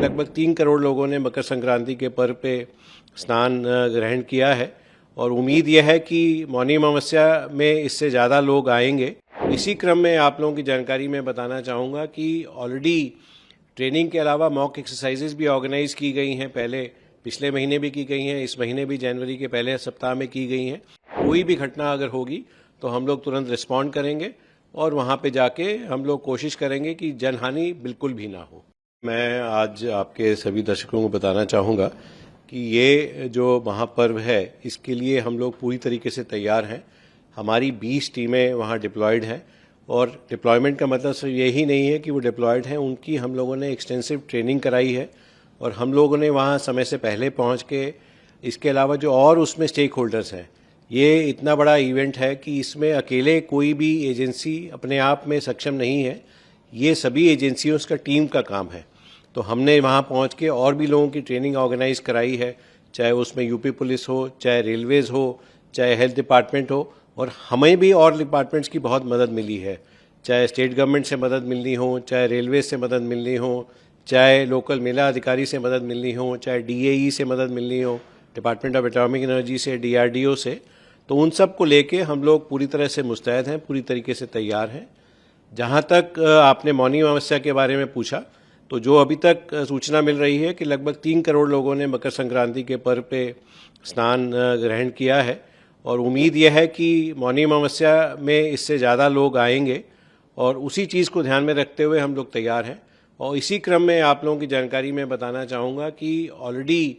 लगभग 3 करोड़ लोगों ने मकर संक्रांति के पर्व पे स्नान ग्रहण किया है और उम्मीद यह है कि मौनी अमावस्या में इससे ज़्यादा लोग आएंगे। इसी क्रम में आप लोगों की जानकारी में बताना चाहूँगा कि ऑलरेडी ट्रेनिंग के अलावा मॉक एक्सरसाइजेज भी ऑर्गेनाइज की गई हैं। पहले पिछले महीने भी की गई हैं, इस महीने भी जनवरी के पहले सप्ताह में की गई हैं। कोई भी घटना अगर होगी तो हम लोग तुरंत रिस्पॉन्ड करेंगे और वहाँ पे जाके हम लोग कोशिश करेंगे कि जनहानि बिल्कुल भी ना हो। मैं आज आपके सभी दर्शकों को बताना चाहूँगा कि ये जो महापर्व है इसके लिए हम लोग पूरी तरीके से तैयार हैं। हमारी 20 टीमें वहाँ डिप्लॉयड हैं और डिप्लॉयमेंट का मतलब सिर्फ यही नहीं है कि वो डिप्लॉयड हैं, उनकी हम लोगों ने एक्सटेंसिव ट्रेनिंग कराई है और हम लोगों ने वहाँ समय से पहले पहुँच के इसके अलावा जो और उसमें स्टेक होल्डर्स हैं, ये इतना बड़ा इवेंट है कि इसमें अकेले कोई भी एजेंसी अपने आप में सक्षम नहीं है। ये सभी एजेंसियों का टीम का काम है। तो हमने वहाँ पहुँच के और भी लोगों की ट्रेनिंग ऑर्गेनाइज कराई है, चाहे उसमें यूपी पुलिस हो, चाहे रेलवेज़ हो, चाहे हेल्थ डिपार्टमेंट हो, और हमें भी और डिपार्टमेंट्स की बहुत मदद मिली है। चाहे स्टेट गवर्नमेंट से मदद मिलनी हो, चाहे रेलवे से मदद मिलनी हो, चाहे लोकल मेला अधिकारी से मदद मिलनी हो, चाहे डीएई से मदद मिलनी हो, डिपार्टमेंट ऑफ एटॉमिक एनर्जी से, डीआरडीओ से, तो उन सब को लेके हम लोग पूरी तरह से मुस्तैद हैं, पूरी तरीके से तैयार हैं। जहाँ तक आपने मौनी अमावस्या के बारे में पूछा, तो जो अभी तक सूचना मिल रही है कि लगभग 3 करोड़ लोगों ने मकर संक्रांति के पर्व पे स्नान ग्रहण किया है और उम्मीद यह है कि मौनी अमावस्या में इससे ज़्यादा लोग आएंगे और उसी चीज़ को ध्यान में रखते हुए हम लोग तैयार हैं। और इसी क्रम में आप लोगों की जानकारी में बताना चाहूँगा कि ऑलरेडी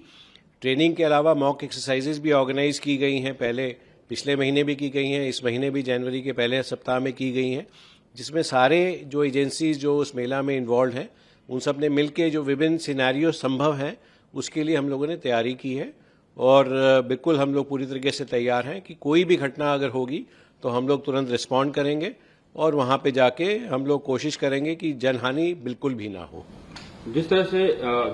ट्रेनिंग के अलावा मॉक एक्सरसाइजेज भी ऑर्गेनाइज की गई हैं। पहले पिछले महीने भी की गई हैं, इस महीने भी जनवरी के पहले सप्ताह में की गई हैं, जिसमें सारे जो एजेंसीज जो उस मेला में इन्वॉल्व हैं उन सब ने मिलकर जो विभिन्न सिनेरियो संभव हैं उसके लिए हम लोगों ने तैयारी की है और बिल्कुल हम लोग पूरी तरीके से तैयार हैं कि कोई भी घटना अगर होगी तो हम लोग तुरंत रिस्पॉन्ड करेंगे और वहाँ पे जाके हम लोग कोशिश करेंगे कि जनहानि बिल्कुल भी ना हो। जिस तरह से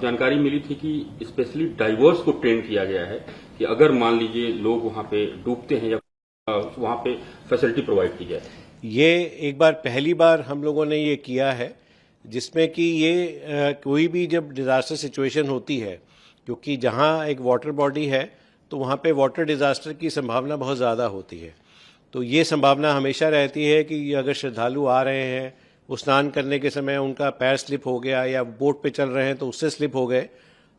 जानकारी मिली थी कि स्पेशली डाइवर्स को ट्रेन किया गया है कि अगर मान लीजिए लोग वहाँ पे डूबते हैं या वहाँ पे फैसिलिटी प्रोवाइड की जाए। ये एक बार पहली बार हम लोगों ने ये किया है जिसमें कि ये कोई भी जब डिज़ास्टर सिचुएशन होती है, क्योंकि जहाँ एक वाटर बॉडी है तो वहाँ पे वाटर डिज़ास्टर की संभावना बहुत ज़्यादा होती है। तो ये संभावना हमेशा रहती है कि अगर श्रद्धालु आ रहे हैं, वो स्नान करने के समय उनका पैर स्लिप हो गया या बोट पे चल रहे हैं तो उससे स्लिप हो गए,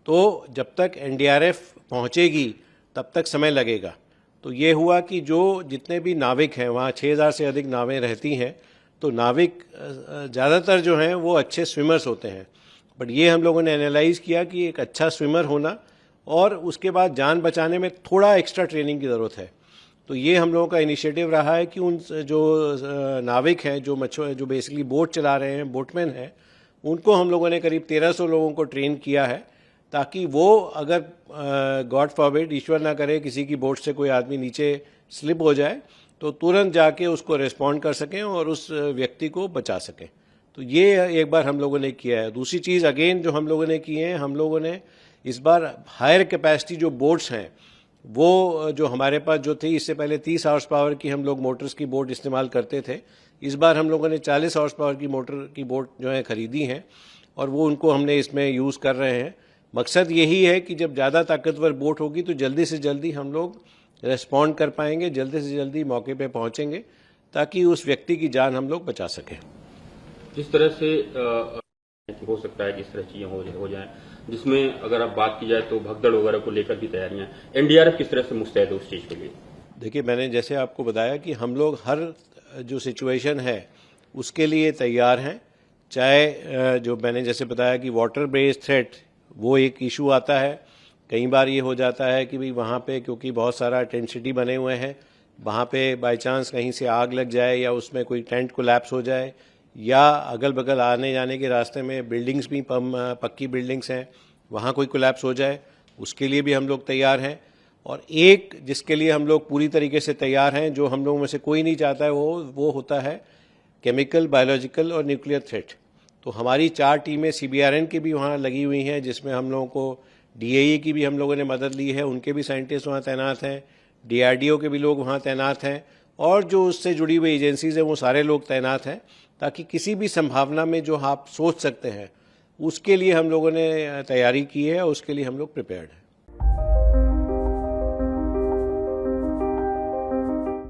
तो जब तक एनडीआरएफ पहुँचेगी तब तक समय लगेगा। तो ये हुआ कि जो जितने भी नाविक हैं, वहाँ 6000 से अधिक नावें रहती हैं, तो नाविक ज़्यादातर जो हैं वो अच्छे स्विमर्स होते हैं। बट ये हम लोगों ने एनालाइज़ किया कि एक अच्छा स्विमर होना और उसके बाद जान बचाने में थोड़ा एक्स्ट्रा ट्रेनिंग की ज़रूरत है। तो ये हम लोगों का इनिशिएटिव रहा है कि उन जो नाविक हैं, जो बेसिकली बोट चला रहे हैं, बोटमैन हैं, उनको हम लोगों ने करीब 1300 लोगों को ट्रेन किया है ताकि वो अगर गॉड फॉरबिड, ईश्वर ना करे, किसी की बोट से कोई आदमी नीचे स्लिप हो जाए तो तुरंत जाके उसको रिस्पॉन्ड कर सकें और उस व्यक्ति को बचा सकें। तो ये एक बार हम लोगों ने किया है। दूसरी चीज़ अगेन जो हम लोगों ने की है, हम लोगों ने इस बार हायर कैपेसिटी जो बोट्स हैं वो जो हमारे पास जो थी, इससे पहले 30 हॉर्स पावर की हम लोग मोटर्स की बोट इस्तेमाल करते थे, इस बार हम लोगों ने 40 हॉर्स पावर की मोटर की बोट जो है खरीदी हैं और वो उनको हमने इसमें यूज़ कर रहे हैं। मकसद यही है कि जब ज़्यादा ताकतवर बोट होगी तो जल्दी से जल्दी हम लोग रेस्पॉन्ड कर पाएंगे, जल्दी से जल्दी मौके पे पहुंचेंगे ताकि उस व्यक्ति की जान हम लोग बचा सकें। जिस तरह से हो सकता है कि इस तरह चीजें हो जाएं, जिसमें अगर आप बात की जाए तो भगदड़ वगैरह को लेकर भी तैयारियां, एनडीआरएफ किस तरह से मुस्तैद है उस चीज़ के लिए? देखिए, मैंने जैसे आपको बताया कि हम लोग हर जो सिचुएशन है उसके लिए तैयार हैं। चाहे जो मैंने जैसे बताया कि वाटर बेस्ड थ्रेट वो एक इशू आता है। कई बार ये हो जाता है कि भाई वहाँ पे क्योंकि बहुत सारा टेंट सिटी बने हुए हैं, वहाँ पे बाय चांस कहीं से आग लग जाए या उसमें कोई टेंट कोलैप्स हो जाए या अगल बगल आने जाने के रास्ते में बिल्डिंग्स भी पक्की बिल्डिंग्स हैं, वहाँ कोई कोलैप्स हो जाए, उसके लिए भी हम लोग तैयार हैं। और एक जिसके लिए हम लोग पूरी तरीके से तैयार हैं, जो हम लोगों में से कोई नहीं चाहता है, वो होता है केमिकल, बायोलॉजिकल और न्यूक्लियर थ्रेट। तो हमारी 4 टीमें सीबीआरएन की भी वहाँ लगी हुई हैं, जिसमें हम लोगों को डीएई की भी हम लोगों ने मदद ली है, उनके भी साइंटिस्ट वहाँ तैनात हैं, डीआरडीओ के भी लोग वहाँ तैनात हैं और जो उससे जुड़ी हुई एजेंसीज हैं वो सारे लोग तैनात हैं ताकि किसी भी संभावना में जो आप सोच सकते हैं उसके लिए हम लोगों ने तैयारी की है और उसके लिए हम लोग प्रिपेयर्ड हैं।